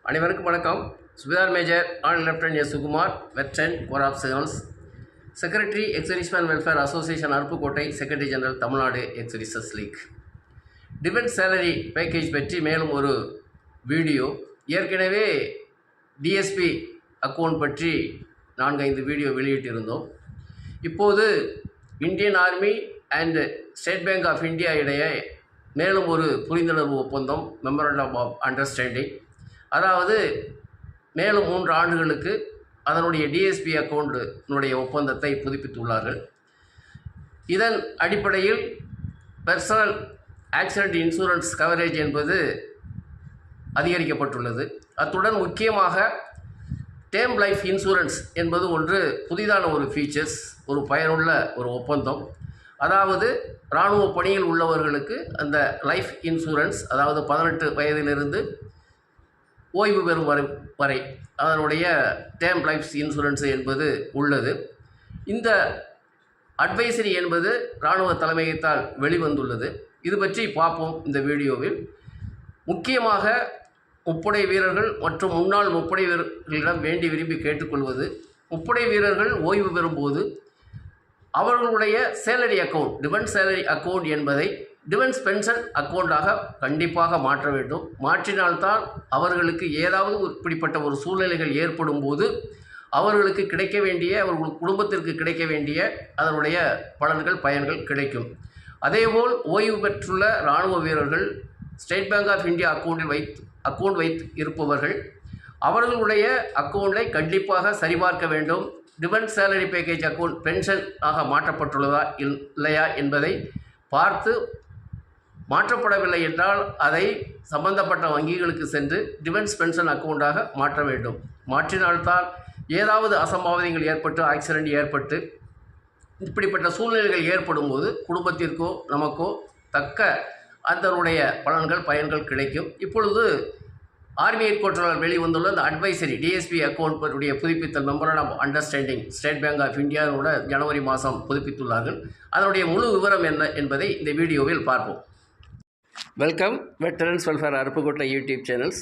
அனைவருக்கும் வணக்கம். Subedar major Hon lieutenant S Sukumar, veteran corps of signals, secretary ex servicemen welfare association Aruppukottai, secretary general Tamil Nadu ex services league. Defence salary package பற்றி மேலும் ஒரு video. ஏற்கனவே DSP account பற்றி 4-5 video வெளியிட்டிருந்தோம். இப்போது Indian army and state bank of India இடையே மேலும் ஒரு புரிந்துணர்வு ஒப்பந்தம், மெமரண்டம் ஆஃப் அண்டர்ஸ்டாண்டிங், அதாவது மேலும் 3 ஆண்டுகளுக்கு அதனுடைய டிஎஸ்பி அக்கௌண்ட்டினுடைய ஒப்பந்தத்தை புதுப்பித்துள்ளார்கள். இதன் அடிப்படையில் பர்சனல் ஆக்சிடென்ட் இன்சூரன்ஸ் கவரேஜ் என்பது அதிகரிக்கப்பட்டுள்ளது. அத்துடன் முக்கியமாக டேர்ம் லைஃப் இன்சூரன்ஸ் என்பது ஒன்று புதிதான ஒரு ஃபீச்சர்ஸ், ஒரு பயனுள்ள ஒரு ஒப்பந்தம். அதாவது இராணுவ பணியில் உள்ளவர்களுக்கு அந்த லைஃப் இன்சூரன்ஸ், அதாவது 18 வயதிலிருந்து ஓய்வு பெறும் வரை அதனுடைய டேர்ம் லைஃப் இன்சூரன்ஸ் என்பது உள்ளது. இந்த அட்வைசரி என்பது இராணுவ தலைமையகத்தால் வெளிவந்துள்ளது. இது பற்றி பார்ப்போம் இந்த வீடியோவில். முக்கியமாக முப்படை வீரர்கள் மற்றும் முன்னாள் முப்படை வீரர்களிடம் வேண்டி விரும்பி கேட்டுக்கொள்வது, முப்படை வீரர்கள் ஓய்வு பெறும்போது அவர்களுடைய salary account, defence salary account என்பதை டிஃபென்ஸ் பென்ஷன் அக்கௌண்டாக கண்டிப்பாக மாற்ற வேண்டும். மாற்றினால்தான் அவர்களுக்கு ஏதாவது இப்படிப்பட்ட ஒரு சூழ்நிலைகள் ஏற்படும் போது அவர்களுக்கு கிடைக்க வேண்டிய, அவர்கள் குடும்பத்திற்கு கிடைக்க வேண்டிய அதனுடைய பலன்கள், பயன்கள் கிடைக்கும். அதேபோல் ஓய்வு பெற்றுள்ள இராணுவ வீரர்கள் state bank of India account வைத்து இருப்பவர்கள் அவர்களுடைய அக்கௌண்டை கண்டிப்பாக சரிபார்க்க வேண்டும். Defence salary package account pension ஆக மாற்றப்பட்டுள்ளதா இல்லையா என்பதை பார்த்து, மாற்றப்படவில்லை என்றால் அதை சம்பந்தப்பட்ட வங்கிகளுக்கு சென்று டிஃபென்ஸ் பென்ஷன் அக்கௌண்டாக மாற்ற வேண்டும். மாற்றினால்தான் ஏதாவது அசம்பாவிதங்கள் ஏற்பட்டு, ஆக்சிடென்ட் ஏற்பட்டு இப்படிப்பட்ட சூழ்நிலைகள் ஏற்படும் போது குடும்பத்திற்கோ நமக்கோ தக்க அதனுடைய பலன்கள், பயன்கள் கிடைக்கும். இப்பொழுது ஆர்மி ஹெட் குவார்ட்டரால் வெளிவந்துள்ள அந்த அட்வைசரி டிஎஸ்பி அக்கௌண்ட் பற்றிய புதுப்பித்தல், memorandum of understanding, state bank of இந்தியாவோட ஜனவரி மாதம் புதுப்பித்துள்ளார்கள். அதனுடைய முழு விவரம் என்ன என்பதை இந்த வீடியோவில் பார்ப்போம். Welcome veterans welfare Aruppukottai YouTube channels.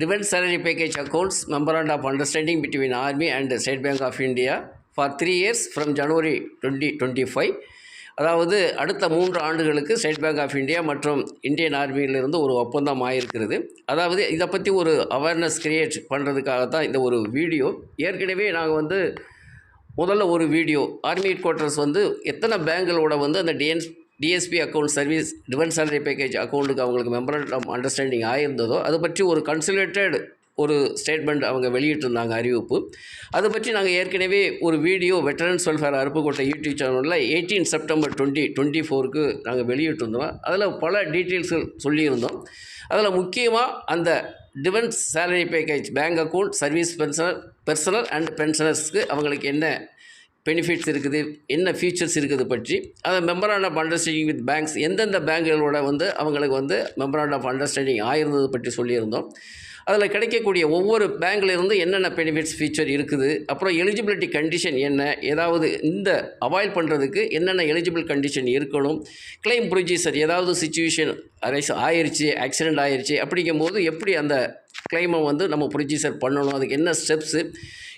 Defence salary package accounts, memorandum of understanding between army and state bank of India for 3 years from January 2025. அதாவது அடுத்த 3 ஆண்டுகளுக்கு ஸ்டேட் பேங்க் ஆஃப் இந்தியா மற்றும் இந்தியன் ஆர்மியிலிருந்து ஒரு ஒப்பந்தம் ஆகியிருக்கிறது. அதாவது இதை பற்றி ஒரு அவேர்னஸ் கிரியேட் பண்ணுறதுக்காக தான் இந்த ஒரு வீடியோ. ஏற்கனவே நாங்கள் முதல்ல ஒரு வீடியோ, ஆர்மி ஹெட் குவார்ட்டர்ஸ் எத்தனை பேங்குகளோட அந்த DSP account service, defence salary package அக்கௌண்ட்டுக்கு அவங்களுக்கு மெமரண்டம் ஆஃப் அண்டர்ஸ்டாண்டிங் ஆகியிருந்ததோ அது பற்றி ஒரு கன்சல்டேட் ஒரு ஸ்டேட்மெண்ட் அவங்க வெளியிட்டிருந்தாங்க, அறிவிப்பு. அதை பற்றி நாங்கள் ஏற்கனவே ஒரு video veterans welfare Aruppukottai YouTube சேனலில் 18 செப்டம்பர் 2024 நாங்கள் வெளியிட்டிருந்தோம். அதில் பல டீட்டெயில்ஸுகள் சொல்லியிருந்தோம். அதில் முக்கியமாக அந்த defence salary package bank account service personnel and பென்ஷனர்ஸ்க்கு அவங்களுக்கு என்ன பெனிஃபிட்ஸ் இருக்குது, என்ன ஃபீச்சர்ஸ் இருக்குது பற்றி, அதை memorandum of understanding with banks, எந்தெந்த பேங்குகளோட அவங்களுக்கு மெமரண்டம் ஆஃப் அண்டர்ஸ்டாண்டிங் ஆயிருந்தது பற்றி சொல்லியிருந்தோம். அதில் கிடைக்கக்கூடிய ஒவ்வொரு பேங்க்லேருந்து என்னென்ன பெனிஃபிட்ஸ் ஃபீச்சர் இருக்குது, அப்புறம் எலிஜிபிலிட்டி கண்டிஷன் என்ன, ஏதாவது இந்த அவாய்ட் பண்ணுறதுக்கு என்னென்ன எலிஜிபிள் கண்டிஷன் இருக்கணும், கிளைம் ப்ரொசீஜர், ஏதாவது சிச்சுவேஷன் ஆயிடுச்சு, ஆக்சிடெண்ட் ஆயிடுச்சு அப்படிங்கும்போது எப்படி அந்த கிளைமை நம்ம ப்ரொசீஜர் பண்ணணும், அதுக்கு என்ன ஸ்டெப்ஸு,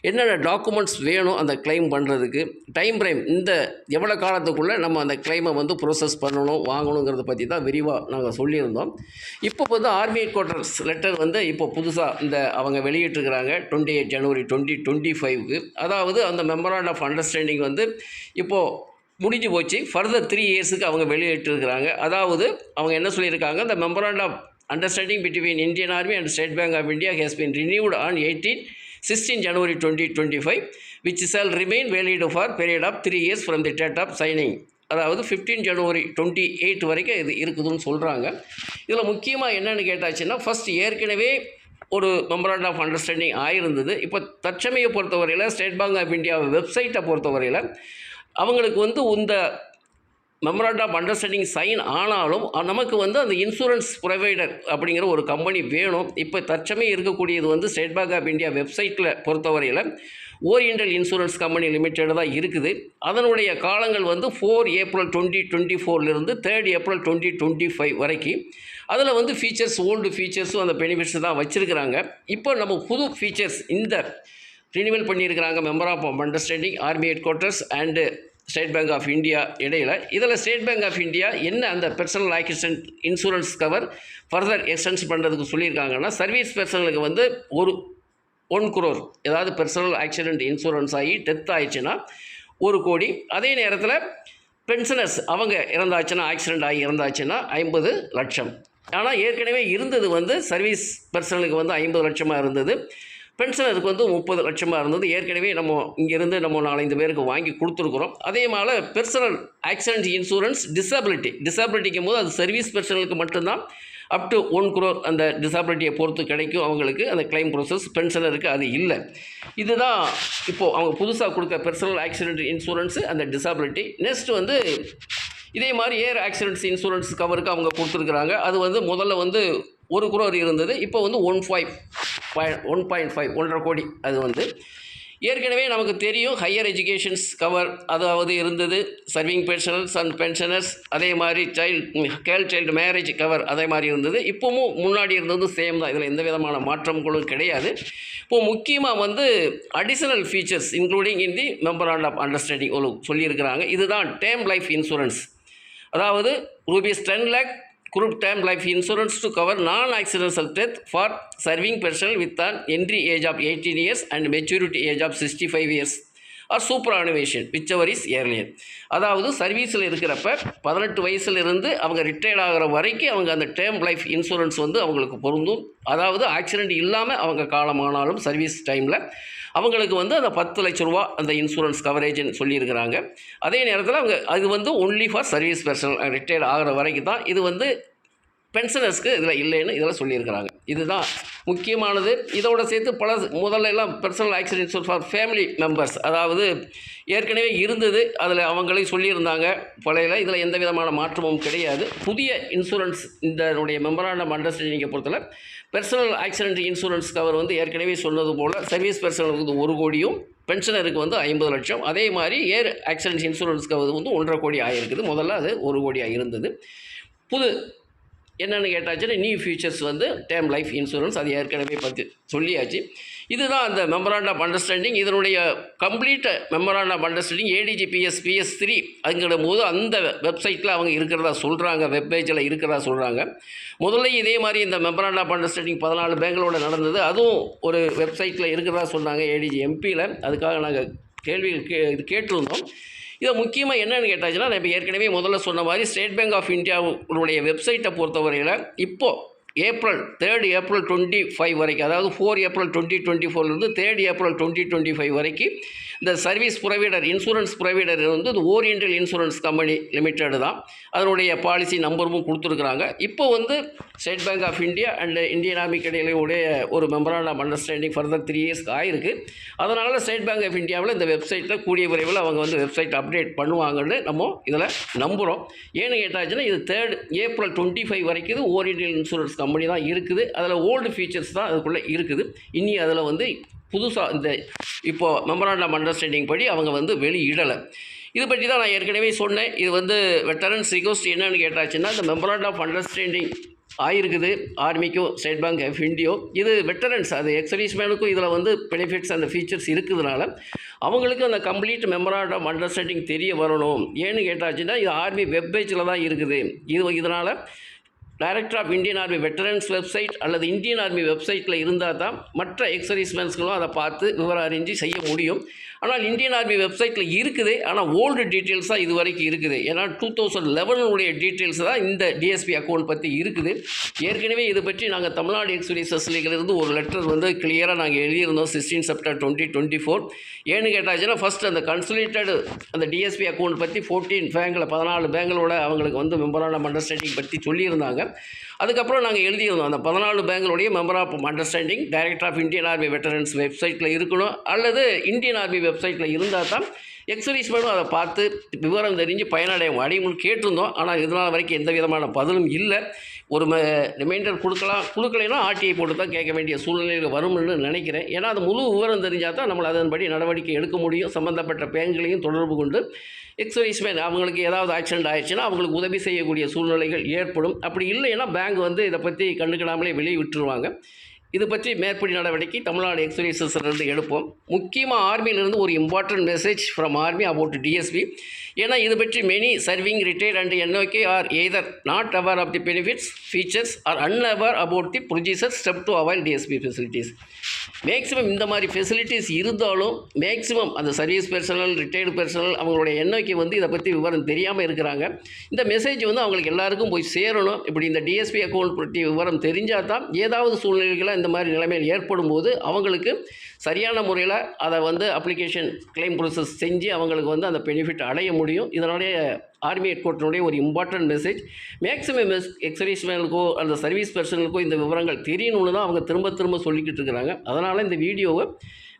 என்னென்ன டாக்குமெண்ட்ஸ் வேணும் அந்த கிளைம் பண்ணுறதுக்கு, டைம் ஃப்ரேம், இந்த எவ்வளோ காலத்துக்குள்ளே நம்ம அந்த கிளைமை ப்ரோசஸ் பண்ணணும், வாங்கணுங்கிறத பற்றி தான் விரிவாக நாங்கள் சொல்லியிருந்தோம். இப்போ ஆர்மி ஹெட் குவார்ட்டர்ஸ் லெட்டர் இப்போ புதுசாக அவங்க வெளியிட்டிருக்கிறாங்க 28 ஜனவரி 2025. அதாவது அந்த மெமரண்டம் ஆஃப் அண்டர்ஸ்டாண்டிங் இப்போது முடிஞ்சு போச்சு. ஃபர்தர் 3 yearsக்கு அவங்க வெளியிட்டிருக்கிறாங்க. அதாவது அவங்க என்ன சொல்லியிருக்காங்க, இந்த memorandum of understanding between Indian army and state bank of India has been renewed on 16 January 2025 which shall remain valid for period of 3 years from the date of signing. அதாவது 15 January 28 வரைக்கும் இது இருக்குதுன்னு சொல்கிறாங்க. இதில் முக்கியமாக என்னென்னு கேட்டாச்சுன்னா, ஃபஸ்ட் ஏற்கனவே ஒரு மெமரண்டம் ஆஃப் அண்டர்ஸ்டாண்டிங் ஆகிருந்தது. இப்போ தற்சமய பொறுத்தவரையில் ஸ்டேட் பேங்க் ஆஃப் இந்தியா வெப்சைட்டை பொறுத்தவரையில் அவங்களுக்கு இந்த மெமரண்டம் ஆஃப் அண்டர்ஸ்டாண்டிங் சைன் ஆனாலும் நமக்கு அந்த இன்சூரன்ஸ் ப்ரொவைடர் அப்படிங்கிற ஒரு கம்பெனி வேணும். இப்போ தற்சமயம் இருக்கக்கூடியது ஸ்டேட் பேங்க் ஆஃப் இந்தியா வெப்சைட்டில் பொறுத்தவரையில் ஓரியண்டல் இன்சூரன்ஸ் கம்பெனி லிமிடெட் தான் இருக்குது. அதனுடைய காலங்கள் 4 April 2024 3 April 2025 வரைக்கும். அதில் வந்து ஃபீச்சர்ஸ் ஓல்டு ஃபீச்சர்ஸும் அந்த பெனிஃபிட்ஸ் தான் வச்சுருக்கிறாங்க. இப்போ நம்ம புது ஃபீச்சர்ஸ் இந்த ரினிவல் பண்ணியிருக்கிறாங்க member of understanding army head quarters and state bank of India இடையில். இதில் ஸ்டேட் பேங்க் ஆஃப் இந்தியா என்ன அந்த personal accident insurance cover further extends பண்ணுறதுக்கு சொல்லியிருக்காங்கன்னா, சர்வீஸ் பர்சனலுக்கு வந்து 1 crore ஏதாவது பர்சனல் ஆக்சிடென்ட் இன்சூரன்ஸ் ஆகி டெத் ஆயிடுச்சுன்னா 1 கோடி. அதே நேரத்தில் பென்ஷனர்ஸ் அவங்க இறந்தாச்சுன்னா, ஆக்சிடென்ட் ஆகி இறந்தாச்சுன்னா 50 லட்சம். ஆனால் ஏற்கனவே இருந்தது வந்து சர்வீஸ் பர்சனலுக்கு வந்து 50 லட்சமாக இருந்தது, பென்ஷனருக்கு வந்து 30 லட்சமாக இருந்தது. ஏற்கனவே நம்ம இங்கேருந்து நம்ம 4-5 பேருக்கு வாங்கி கொடுத்துருக்குறோம். அதே மாதிரி பர்சனல் ஆக்சிடென்ட் இன்சூரன்ஸ் டிசபிலிட்டிக்கும் போது அது சர்வீஸ் பர்சனலுக்கு மட்டும்தான் அப் டு 1 crore அந்த டிசபிலிட்டியை பொறுத்து கிடைக்கும் அவங்களுக்கு அந்த கிளைம் ப்ரோசஸ். பென்ஷனருக்கு அது இல்லை. இதுதான் இப்போது அவங்க புதுசாக கொடுக்க பர்சனல் ஆக்சிடென்ட் இன்சூரன்ஸு அந்த டிசபிலிட்டி. நெக்ஸ்ட் வந்து இதே மாதிரி ஏர் ஆக்சிடென்ட்ஸ் இன்சூரன்ஸ் கவருக்கு அவங்க கொடுத்துருக்குறாங்க. அது வந்து முதல்ல வந்து 1 crore இருந்தது, இப்போ வந்து 1.5 கோடி. அது வந்து ஏற்கனவே நமக்கு தெரியும் ஹையர் எஜுகேஷன்ஸ் கவர் அதாவது இருந்தது, சர்விங் பென்ஷனர்ஸ் அண்ட் பென்ஷனர்ஸ், அதே மாதிரி சைல்டு மேரேஜ் கவர் அதே மாதிரி இருந்தது. இப்போவும் முன்னாடி இருந்தது சேம் தான், இதில் எந்த விதமான மாற்றங்களும் கிடையாது. இப்போது முக்கியமாக வந்து additional features including in the memorandum of understanding சொல்லியிருக்கிறாங்க. இதுதான் டேர்ம் லைஃப் இன்சூரன்ஸ், அதாவது ₹10 lakh group term life insurance to cover non-accidental death for serving personnel with an entry age of 18 years and maturity age of 65 years or superannuation whichever is earlier. அதாவது சர்வீஸில் இருக்கிறப்ப 18 வயசுலேருந்து அவங்க retired ஆகிற வரைக்கும் அவங்க அந்த டேர்ம் லைஃப் இன்சூரன்ஸ் வந்து அவங்களுக்கு பொருந்தும். அதாவது ஆக்சிடெண்ட் இல்லாமல் அவங்க காலமானாலும் சர்வீஸ் டைமில் அவங்களுக்கு வந்து அந்த 10 லட்ச ரூபா அந்த இன்சூரன்ஸ் கவரேஜ்னு சொல்லியிருக்கிறாங்க. அதே நேரத்தில் அவங்க அது வந்து only for service personal retired ஆகிற வரைக்கும் தான். இது வந்து பென்ஷனர்ஸ்க்கு இதில் இல்லைன்னு இதில் சொல்லியிருக்கிறாங்க. இதுதான் முக்கியமானது. இதோட சேர்த்து முதல்ல எல்லாம் personal accident insurance for family members அதாவது ஏற்கனவே இருந்தது, அதில் அவங்களையும் சொல்லியிருந்தாங்க பழையில. இதில் எந்த விதமான மாற்றமும் கிடையாது. புதிய இன்சூரன்ஸ் இதனுடைய மெமராண்டம் அண்டர்ஸ்டாண்டிங்கை பொறுத்தவரை பர்சனல் ஆக்சிடென்ட் இன்சூரன்ஸ் கவர் வந்து ஏற்கனவே சொன்னது போல் சர்வீஸ் பர்சனலுக்கு வந்து 1 கோடியும் பென்ஷனருக்கு வந்து 50 லட்சம். அதே மாதிரி ஏர் ஆக்சிடென்ட் இன்சூரன்ஸ் கவர் வந்து 1.5 கோடி ஆகிருக்குது. முதல்ல அது 1 கோடியாக இருந்தது. புது என்னென்னு கேட்டாச்சுன்னா நியூ ஃபியூச்சர்ஸ் வந்து டேர்ம் லைஃப் இன்சூரன்ஸ், அது ஏற்கனவே பற்றி சொல்லியாச்சு. இதுதான் அந்த மெமராண்டம் ஆஃப் அண்டர்ஸ்டாண்டிங். இதனுடைய complete memorandum of understanding ADGPS-PS3 அதுங்கிற போது அந்த வெப்சைட்டில் அவங்க இருக்கிறதா சொல்கிறாங்க, வெப்பேஜில் இருக்கிறதா சொல்கிறாங்க. முதல்ல இதே மாதிரி இந்த மெமராண்டம் ஆஃப் அண்டர்ஸ்டாண்டிங் 14 பேங்களோட நடந்தது, அதுவும் ஒரு வெப்சைட்டில் இருக்கிறதா சொன்னாங்க ADG MP-ல. அதுக்காக நாங்கள் கேள்விகள் கேட்டிருந்தோம். இதை முக்கியமாக என்னென்னு கேட்டாச்சுன்னா, நான் இப்போ ஏற்கனவே முதல்ல சொன்ன மாதிரி ஸ்டேட் பேங்க் ஆஃப் இந்தியாவுடைய வெப்சைட்டை பொறுத்தவரையில் இப்போது April 3rd April 25 வரைக்கும், அதாவது 4 April 2024 3rd April 2025 வரைக்கும் இந்த சர்வீஸ் ப்ரொவைடர் இன்சூரன்ஸ் ப்ரொவைடர் வந்து இந்த ஓரியண்டல் இன்சூரன்ஸ் கம்பெனி லிமிட்டெடு தான். அதனுடைய பாலிசி நம்பரும் கொடுத்துருக்குறாங்க. இப்போ வந்து State bank of India and Indian ஆர்மிக்கு இடையிலுடைய ஒரு memorandum of understanding further 3 years ஆகிருக்கு. அதனால் ஸ்டேட் பேங்க் ஆஃப் இந்தியாவில் இந்த வெப்சைட்டில் கூடிய விரைவில் அவங்க வந்து வெப்சைட் அப்டேட் பண்ணுவாங்கன்னு நம்ம இதில் நம்புகிறோம். ஏன்னு கேட்டாச்சுன்னா இது 3rd April 25 வரைக்கும் இது ஓரியண்டல் இன்சூரன்ஸ் கம்பெனி தான் இருக்குது. அதில் ஓல்டு ஃபீச்சர்ஸ் தான் அதுக்குள்ளே இருக்குது. இனி அதில் வந்து புதுசாக இந்த இப்போது மெமராண்டம் ஆஃப் அண்டர்ஸ்டாண்டிங் படி அவங்க வந்து வெளியிடலை. இது பற்றி தான் நான் ஏற்கனவே சொன்னேன். இது வந்து வெட்டரன்ஸ் ரிக்வஸ்ட் என்னென்னு கேட்டாச்சுன்னா, இந்த மெமராண்டம் ஆஃப் அண்டர்ஸ்டாண்டிங் ஆகிருக்குது ஆர்மிக்கும் ஸ்டேட் பேங்க் ஆஃப் இந்தியோ. இது வெட்டரன்ஸ், அது எக்ஸர்வீஸ்மேனுக்கும் இதில் வந்து பெனிஃபிட்ஸ் அந்த ஃபீச்சர்ஸ் இருக்கிறதுனால அவங்களுக்கு அந்த கம்ப்ளீட் மெமராண்டம் ஆஃப் அண்டர்ஸ்டாண்டிங் தெரிய வரணும். ஏன்னு கேட்டாச்சுன்னா இது ஆர்மி வெப்பேஜில் தான் இருக்குது. இதனால் director of Indian army veterans website அல்லது இந்தியன் ஆர்மி வெப்சைட்டில் இருந்தால் தான் மற்ற எக்ஸர்வீஸ்மென்ஸ்களும் அதை பார்த்து விவரம் அறிஞ்சு செய்ய முடியும். ஆனால் இந்தியன் ஆர்மி வெப்சைட்டில் இருக்குது, ஆனால் ஓல்டு டீட்டெயில்ஸாக இது வரைக்கும் இருக்குது. ஏன்னா 2011 டீட்டெயில்ஸ் தான் இந்த டிஎஸ்பி அக்கௌண்ட் பற்றி இருக்குது. ஏற்கனவே இது பற்றி நாங்கள் தமிழ்நாடு எக்ஸர்வீசஸ் லீக்லேருந்து ஒரு லெட்டர் வந்து கிளியராக நாங்கள் எழுதியிருந்தோம் 16 September 2024. ஏன்னு கேட்டாச்சுன்னா ஃபஸ்ட் அந்த கன்சல்டேட்டட் அந்த டிஎஸ்பி அக்கௌண்ட் பற்றி 14 பேங்களோட அவங்களுக்கு வந்து மெமராண்டம் ஆஃப் அண்டர்ஸ்டாண்டிங் பற்றி சொல்லியிருந்தாங்க. அதுக்கப்புறம் நாங்கள் எழுதியிருந்தோம் அந்த 14 பேங்களுடைய member of understanding director of Indian army veterans வெப்சைட்டில் இருக்கணும் அல்லது இந்தியன் ஆர்மி வெப்சைட்டில் இருந்தால் தான் எக்ஸர்வீஸ்மேனும் அதை பார்த்து விவரம் தெரிஞ்சு அடையணும்னு கேட்டிருந்தோம். ஆனால் இதனால் வரைக்கும் எந்த விதமான பதிலும் இல்லை. ஒரு ரிமைண்டர் கொடுக்கலைன்னா ஆர்டிஐ போட்டு தான் கேட்க வேண்டிய சூழ்நிலையில் வரும்னு நினைக்கிறேன். ஏன்னா அது முழு விவரம் தெரிஞ்சால் தான் நம்மளை அதன்படி நடவடிக்கை எடுக்க முடியும். சம்மந்தப்பட்ட பேங்குகளையும் தொடர்பு கொண்டு எக்ஸர்வீஸ்மேன் அவங்களுக்கு ஏதாவது ஆக்சிடென்ட் ஆயிடுச்சுன்னா அவங்களுக்கு உதவி செய்யக்கூடிய சூழ்நிலைகள் ஏற்படும். அப்படி இல்லைன்னா பேங்க் வந்து இதை பற்றி கண்டுக்கிடாமலே வெளியே விட்டுருவாங்க. இது பற்றி மேற்படி நடவடிக்கை தமிழ்நாடு எக்ஸர்வீசஸ்லேருந்து எடுப்போம். முக்கியமாக ஆர்மியிலிருந்து ஒரு important message from army about DSP. ஏன்னா இது பற்றி many serving retired and NOK are either not aware of the benefits features are unaware about the procedure step to avoid DSP facilities. Maximum இந்த மாதிரி ஃபெசிலிட்டிஸ் இருந்தாலும் maximum அந்த service personal retired personal அவங்களுடைய என்ஓகே வந்து இதை பற்றி விவரம் தெரியாமல் இருக்கிறாங்க. இந்த மெசேஜ் வந்து அவங்களுக்கு எல்லாருக்கும் போய் சேரணும். இப்படி இந்த டிஎஸ்பி அக்கௌண்ட் பற்றி விவரம் தெரிஞ்சால் தான் ஏதாவது சூழ்நிலைகளை இந்த மாதிரி நிலைமையில் ஏற்படும் போது அவங்களுக்கு சரியான முறையில் அதை வந்து அப்ளிகேஷன் கிளைம் ப்ரோசஸ் செஞ்சு அவங்களுக்கு வந்து அந்த பெனிஃபிட் அடைய முடியும். இதனுடைய ஆர்மி ஹெட்குவார்ட்டருடைய ஒரு இம்பார்ட்டன்ட் மெசேஜ். மேக்ஸிமம் எக்ஸர்வீஸ்மேனுக்கோ அந்த சர்வீஸ் பர்சனலுக்கோ இந்த விவரங்கள் தெரியணும்னு தான் அவங்க திரும்ப சொல்லிக்கிட்டு இருக்கிறாங்க. அதனால் இந்த வீடியோவை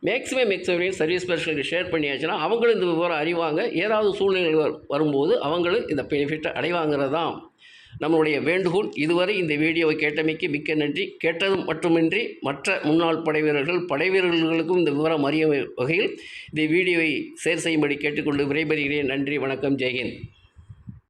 மேக்ஸிமம் சர்வீஸ் பர்சனுக்கு ஷேர் பண்ணியாச்சுன்னா அவங்களும் இந்த விவரம் அறிவாங்க. ஏதாவது சூழ்நிலைகள் வரும்போது அவங்களும் இந்த பெனிஃபிட்டை அடைவாங்கிறது தான் நம்மளுடைய வேண்டுகோள். இதுவரை இந்த வீடியோவை கேட்டமைக்கு மிக்க நன்றி. கேட்டது மட்டுமின்றி மற்ற முன்னாள் படைவீரர்களுக்கும் இந்த விவரம் அறிய வகையில் இந்த வீடியோவை ஷேர் செய்யும்படி கேட்டுக்கொண்டு விடைபெறுகிறேன். நன்றி, வணக்கம், ஜெய்ஹிந்த்.